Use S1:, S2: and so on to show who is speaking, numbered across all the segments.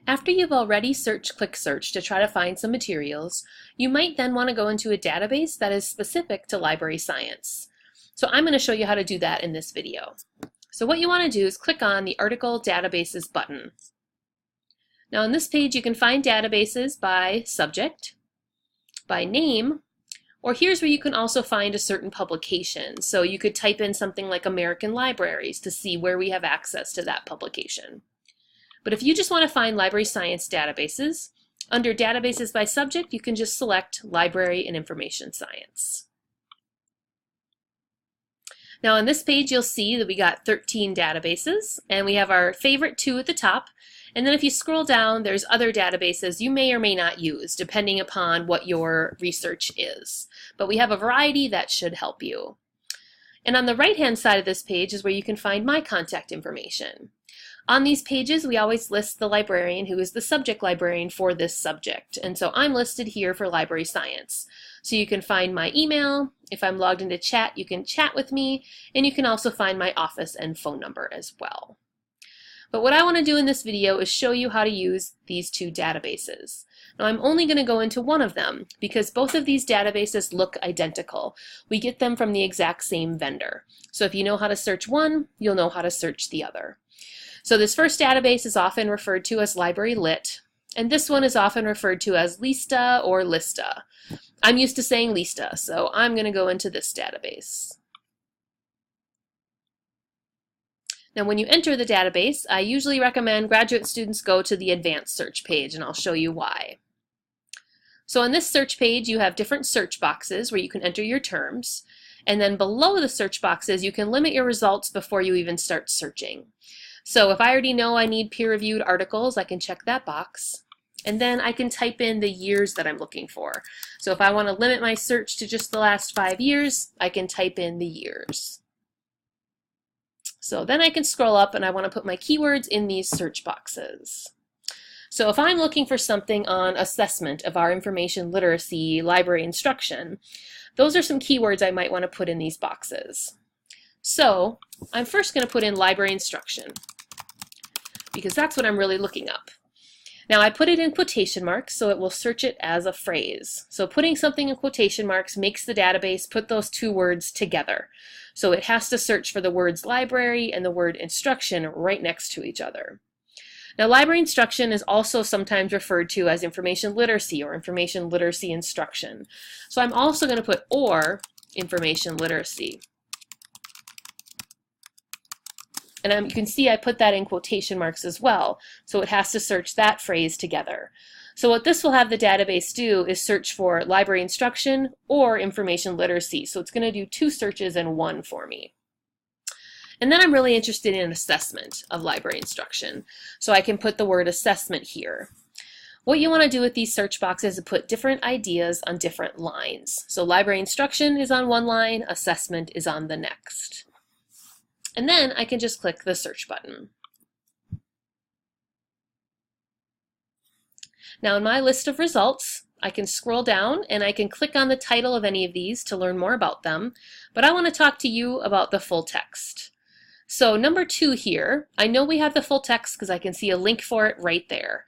S1: After you've already click search to try to find some materials, you might then want to go into a database that is specific to library science. So I'm going to show you how to do that in this video. So what you want to do is click on the Article Databases button. Now on this page you can find databases by subject, by name, or here's where you can also find a certain publication. So you could type in something like American Libraries to see where we have access to that publication. But if you just want to find library science databases, under Databases by Subject, you can just select Library and Information Science. Now on this page you'll see that we got 13 databases, and we have our favorite 2 at the top. And then if you scroll down, there's other databases you may or may not use, depending upon what your research is. But we have a variety that should help you. And on the right-hand side of this page is where you can find my contact information. On these pages, we always list the librarian who is the subject librarian for this subject. And so I'm listed here for library science. So you can find my email. If I'm logged into chat, you can chat with me. And you can also find my office and phone number as well. But what I want to do in this video is show you how to use these 2 databases. Now I'm only going to go into one of them because both of these databases look identical. We get them from the exact same vendor. So if you know how to search one, you'll know how to search the other. So this first database is often referred to as Library Lit, and this one is often referred to as Lista or Lista. I'm used to saying Lista, so I'm going to go into this database. Now when you enter the database, I usually recommend graduate students go to the advanced search page, and I'll show you why. So on this search page you have different search boxes where you can enter your terms, and then below the search boxes you can limit your results before you even start searching. So if I already know I need peer-reviewed articles, I can check that box. And then I can type in the years that I'm looking for. So if I want to limit my search to just the last 5 years, I can type in the years. So then I can scroll up and I want to put my keywords in these search boxes. So if I'm looking for something on assessment of our information literacy library instruction, those are some keywords I might want to put in these boxes. So I'm first going to put in library instruction, because that's what I'm really looking up. Now I put it in quotation marks so it will search it as a phrase. So putting something in quotation marks makes the database put those 2 words together. So it has to search for the words library and the word instruction right next to each other. Now library instruction is also sometimes referred to as information literacy or information literacy instruction. So I'm also going to put or information literacy. And you can see I put that in quotation marks as well, so it has to search that phrase together. So what this will have the database do is search for library instruction or information literacy. So it's going to do 2 searches in one for me. And then I'm really interested in assessment of library instruction. So I can put the word assessment here. What you want to do with these search boxes is put different ideas on different lines. So library instruction is on one line, assessment is on the next. And then I can just click the search button. Now in my list of results, I can scroll down and I can click on the title of any of these to learn more about them, but I want to talk to you about the full text. So number 2 here, I know we have the full text because I can see a link for it right there.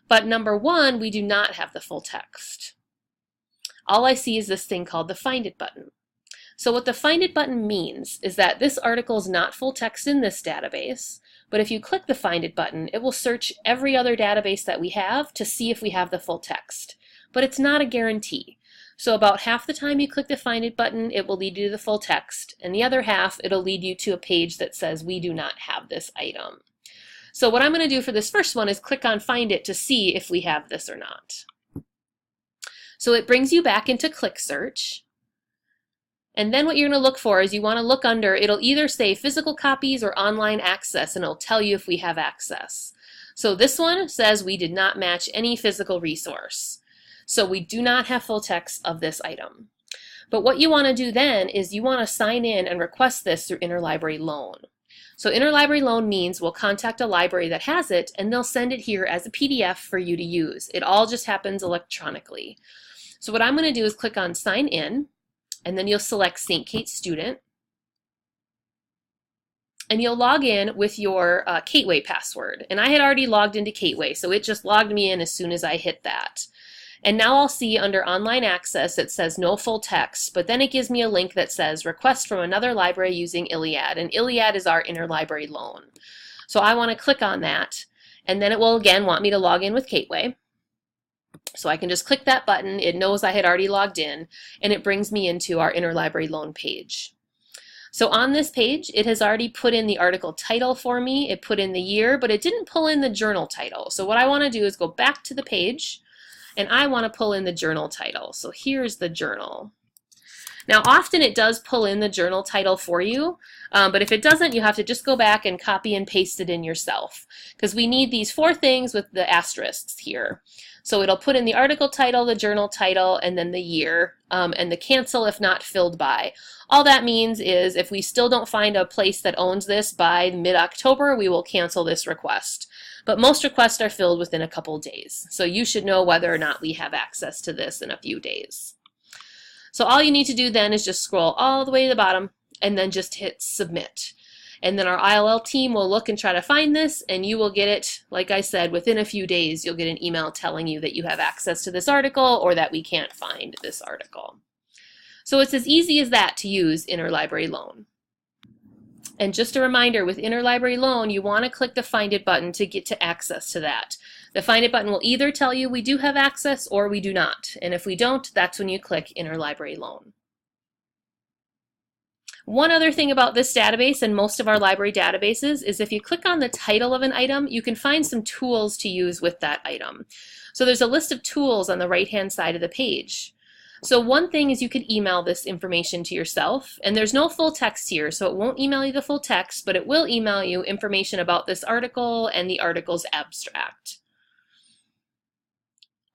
S1: But number 1, we do not have the full text. All I see is this thing called the Find It button. So what the Find It button means is that this article is not full text in this database, but if you click the Find It button, it will search every other database that we have to see if we have the full text. But it's not a guarantee. So about half the time you click the Find It button, it will lead you to the full text, and the other half, it'll lead you to a page that says we do not have this item. So what I'm going to do for this first one is click on Find It to see if we have this or not. So it brings you back into Click Search. And then what you're going to look for is you want to look under, it'll either say physical copies or online access, and it'll tell you if we have access. So this one says we did not match any physical resource. So we do not have full text of this item. But what you want to do then is you want to sign in and request this through Interlibrary Loan. So Interlibrary Loan means we'll contact a library that has it, and they'll send it here as a PDF for you to use. It all just happens electronically. So what I'm going to do is click on Sign In, and then you'll select St. Kate Student. and you'll log in with your Gateway password. And I had already logged into Gateway, so it just logged me in as soon as I hit that. And now I'll see under online access it says no full text, but then it gives me a link that says request from another library using Iliad, and Iliad is our interlibrary loan. So I want to click on that, and then it will again want me to log in with Gateway. So I can just click that button, it knows I had already logged in, and it brings me into our interlibrary loan page. So on this page, it has already put in the article title for me, it put in the year, but it didn't pull in the journal title. So what I want to do is go back to the page, and I want to pull in the journal title. So here's the journal. Now often it does pull in the journal title for you, but if it doesn't, you have to just go back and copy and paste it in yourself, because we need these 4 things with the asterisks here. So it'll put in the article title, the journal title, and then the year, and the cancel if not filled by. All that means is if we still don't find a place that owns this by mid-October, we will cancel this request. But most requests are filled within a couple days, so you should know whether or not we have access to this in a few days. So all you need to do then is just scroll all the way to the bottom and then just hit submit. And then our ILL team will look and try to find this, and you will get it, like I said, within a few days you'll get an email telling you that you have access to this article or that we can't find this article. So it's as easy as that to use Interlibrary Loan. And just a reminder, with Interlibrary Loan, you want to click the Find It button to get to access to that. The Find It button will either tell you we do have access or we do not. And if we don't, that's when you click Interlibrary Loan. One other thing about this database and most of our library databases is if you click on the title of an item, you can find some tools to use with that item. So there's a list of tools on the right-hand side of the page. So one thing is you could email this information to yourself, and there's no full text here, so it won't email you the full text, but it will email you information about this article and the article's abstract.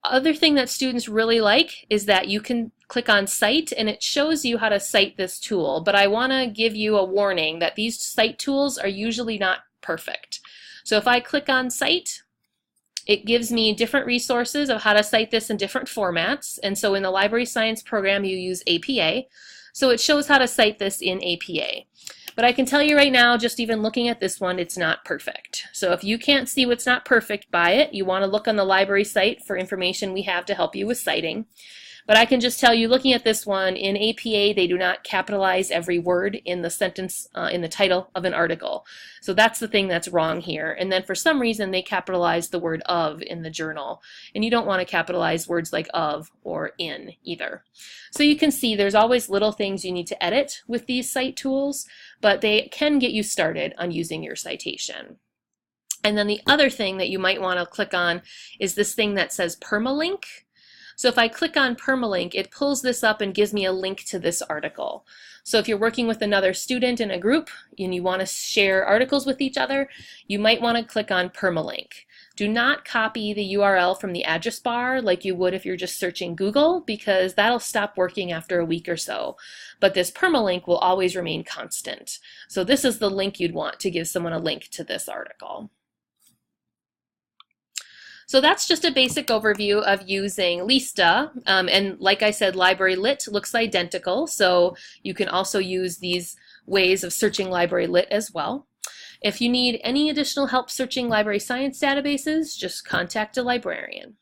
S1: Other thing that students really like is that you can click on Cite and it shows you how to cite this tool, but I want to give you a warning that these cite tools are usually not perfect. So if I click on Cite, it gives me different resources of how to cite this in different formats, and so in the library science program you use APA, so it shows how to cite this in APA. But I can tell you right now, just even looking at this one, it's not perfect. So if you can't see what's not perfect by it, you want to look on the library site for information we have to help you with citing. But I can just tell you, looking at this one, in APA they do not capitalize every word in the sentence, in the title of an article. So that's the thing that's wrong here. And then for some reason they capitalize the word of in the journal. And you don't want to capitalize words like of or in either. So you can see there's always little things you need to edit with these cite tools, but they can get you started on using your citation. And then the other thing that you might want to click on is this thing that says permalink. So if I click on permalink, it pulls this up and gives me a link to this article. So if you're working with another student in a group and you want to share articles with each other, you might want to click on permalink. Do not copy the URL from the address bar like you would if you're just searching Google, because that'll stop working after a week or so. But this permalink will always remain constant. So this is the link you'd want to give someone a link to this article. So that's just a basic overview of using LISTA, and like I said, Library Lit looks identical, so you can also use these ways of searching Library Lit as well. If you need any additional help searching library science databases, just contact a librarian.